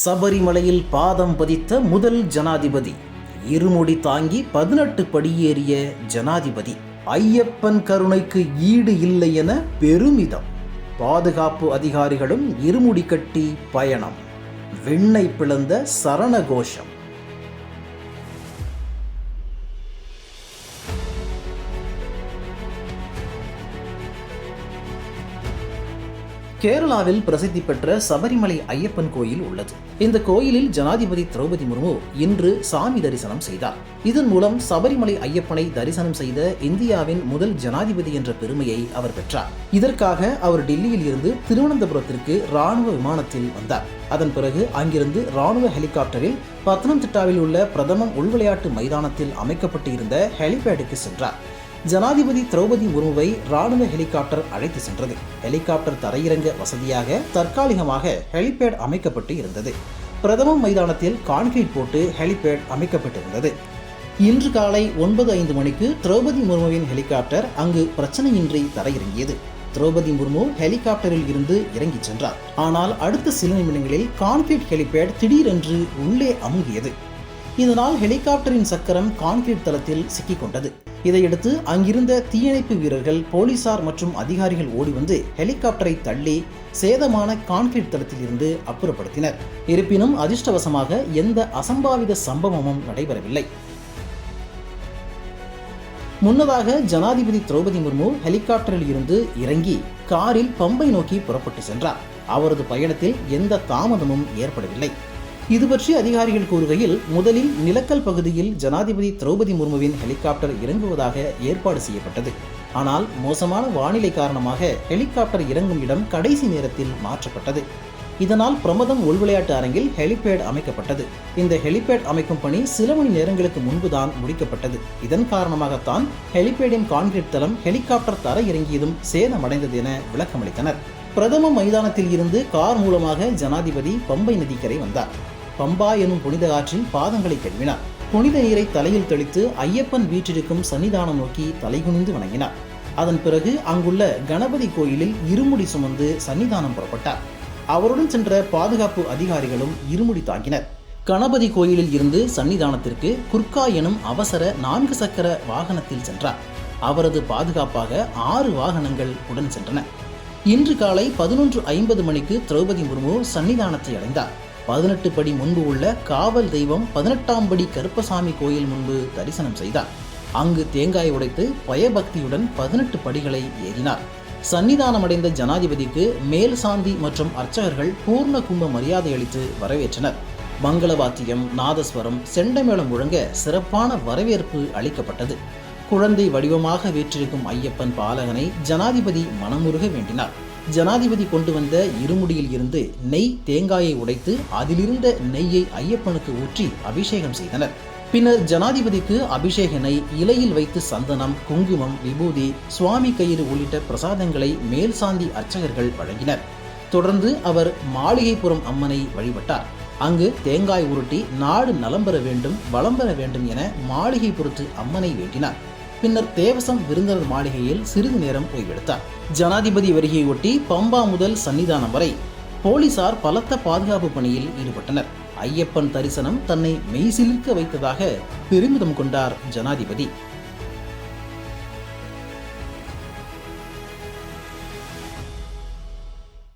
சபரிமலையில் பாதம் பதித்த முதல் ஜனாதிபதி, இருமுடி தாங்கி 18 படியேறிய ஜனாதிபதி. ஐயப்பன் கருணைக்கு ஈடு இல்லை என பெருமிதம். பாதுகாப்பு அதிகாரிகளும் இருமுடி கட்டி பயணம். விண்ணை பிளந்த சரண கோஷம். கேரளாவில் பிரசித்தி பெற்ற சபரிமலை ஐயப்பன் கோயில் உள்ளது. இந்த கோயிலில் ஜனாதிபதி திரௌபதி முர்மு இன்று சாமி தரிசனம் செய்தார். இதன் மூலம் சபரிமலை ஐயப்பனை தரிசனம் செய்த இந்தியாவின் முதல் ஜனாதிபதி என்ற பெருமையை அவர் பெற்றார். இதற்காக அவர் டெல்லியில் இருந்து திருவனந்தபுரத்திற்கு ராணுவ விமானத்தில் வந்தார். அதன் பிறகு அங்கிருந்து ராணுவ ஹெலிகாப்டரில் பத்தனம்திட்டாவில் உள்ள பிரதமம் உள்விளையாட்டு மைதானத்தில் அமைக்கப்பட்டு இருந்த ஹெலிபேடுக்கு சென்றார். ஜனாதிபதி திரௌபதி முர்முவை ராணுவ ஹெலிகாப்டர் அழைத்து சென்றது. ஹெலிகாப்டர் தரையிறங்க வசதியாக தற்காலிகமாக ஹெலிபேட் அமைக்கப்பட்டு இருந்தது. பிரதம மைதானத்தில் கான்கிரீட் போட்டு ஹெலிபேட் அமைக்கப்பட்டிருந்தது. இன்று காலை 9:05 மணிக்கு திரௌபதி முர்முவின் ஹெலிகாப்டர் அங்கு பிரச்சனையின்றி தரையிறங்கியது. திரௌபதி முர்மு ஹெலிகாப்டரில் இருந்து இறங்கி சென்றார். ஆனால் அடுத்த சில நிமிடங்களில் கான்கிரீட் ஹெலிபேட் திடீரென்று உள்ளே அமுங்கியது. இதனால் ஹெலிகாப்டரின் சக்கரம் கான்கிரீட் தளத்தில் சிக்கிக்கொண்டது. இதையடுத்து அங்கிருந்த தீயணைப்பு வீரர்கள், போலீசார் மற்றும் அதிகாரிகள் ஓடி வந்து ஹெலிகாப்டரை தள்ளி சேதமான கான்கிரீட் தளத்தில் இருந்து அப்புறப்படுத்தினர். இருப்பினும் அதிர்ஷ்டவசமாக எந்த அசம்பாவித சம்பவமும் நடைபெறவில்லை. முன்னதாக ஜனாதிபதி திரௌபதி முர்மு ஹெலிகாப்டரில் இருந்து இறங்கி காரில் பம்பை நோக்கி புறப்பட்டு சென்றார். அவரது பயணத்தில் எந்த தாமதமும் ஏற்படவில்லை. இது பற்றி அதிகாரிகள் கூறுகையில், முதலில் நிலக்கல் பகுதியில் ஜனாதிபதி திரௌபதி முர்முவின் ஹெலிகாப்டர் இறங்குவதாக ஏற்பாடு செய்யப்பட்டது. ஆனால் மோசமான வானிலை காரணமாக ஹெலிகாப்டர் இறங்கும் இடம் கடைசி நேரத்தில் மாற்றப்பட்டது. இதனால் பிரமதம் உள்விளையாட்டு அரங்கில் ஹெலிபேட் அமைக்கப்பட்டது. இந்த ஹெலிபேட் அமைக்கும் பணி சில மணி நேரங்களுக்கு முன்புதான் முடிக்கப்பட்டது. இதன் காரணமாகத்தான் ஹெலிபேடின் கான்கிரீட் தளம் ஹெலிகாப்டர் தர இறங்கியதும் சேதமடைந்தது என விளக்கமளித்தனர். பிரதம மைதானத்தில் இருந்து கார் மூலமாக ஜனாதிபதி பம்பை நதிக்கரை வந்தார். பம்பா எனும் புனித ஆற்றில் பாதங்களை கழுவினார். புனித நீரை தலையில் தெளித்து ஐயப்பன் வீற்றிருக்கும் சன்னிதானம் நோக்கி தலைகுனிந்து வணங்கினார். அதன் பிறகு அங்குள்ள கணபதி கோயிலில் இருமுடி சுமந்து சன்னிதானம் புறப்பட்டார். அவருடன் சென்ற பாதுகாப்பு அதிகாரிகளும் இருமுடி தாங்கினர். கணபதி கோயிலில் இருந்து சன்னிதானத்திற்கு குர்கா எனும் அவசர 4 சக்கர வாகனத்தில் சென்றார். அவரது பாதுகாப்பாக 6 வாகனங்கள் உடன் சென்றன. இன்று காலை 11:50 மணிக்கு திரௌபதி முர்மு சன்னிதானத்தை அடைந்தார். 18 படி முன்பு உள்ள காவல் தெய்வம் 18ஆம் படி கருப்பசாமி கோயில் முன்பு தரிசனம் செய்தார். அங்கு தேங்காய் உடைத்து பயபக்தியுடன் 18 படிகளை ஏறினார். சன்னிதானமடைந்த ஜனாதிபதிக்கு மேல் சாந்தி மற்றும் அர்ச்சகர்கள் பூர்ண கும்ப மரியாதை அளித்து வரவேற்றனர். மங்களவாத்தியம், நாதஸ்வரம், செண்டமேளம் முழங்க சிறப்பான வரவேற்பு அளிக்கப்பட்டது. குழந்தை வடிவமாக வீற்றிருக்கும் ஐயப்பன் பாலகனை ஜனாதிபதி மனமுருக வேண்டினார். ஜனாதிபதி கொண்டு வந்த இருமுடியில் இருந்து நெய் தேங்காயை உடைத்து அதிலிருந்த நெய்யை ஐயப்பனுக்கு ஊற்றி அபிஷேகம் செய்தனர். பின்னர் ஜனாதிபதிக்கு அபிஷேக நெய், இலையில் வைத்து சந்தனம், குங்குமம், விபூதி, சுவாமி கயிறு உள்ளிட்ட பிரசாதங்களை மேல் சாந்தி அர்ச்சகர்கள் வழங்கினர். தொடர்ந்து அவர் மாளிகைப்புறம் அம்மனை வழிபட்டார். அங்கு தேங்காய் உருட்டி நாடு நலம் பெற வேண்டும், வளம் பெற வேண்டும் என மாளிகைப்புறத்து அம்மனை வேண்டினார். பின்னர் தேவசம் விருந்தினர் மாளிகையில் சிறிது நேரம் ஓய்வெடுத்தார். ஜனாதிபதி வருகையொட்டி பம்பா முதல் சன்னிதானம் வரை போலீசார் பலத்த பாதுகாப்பு பணியில் ஈடுபட்டனர். ஐயப்பன் தரிசனம் தன்னை மெய்சிலிர்க்க வைத்ததாக பெருமிதம் கொண்டார் ஜனாதிபதி.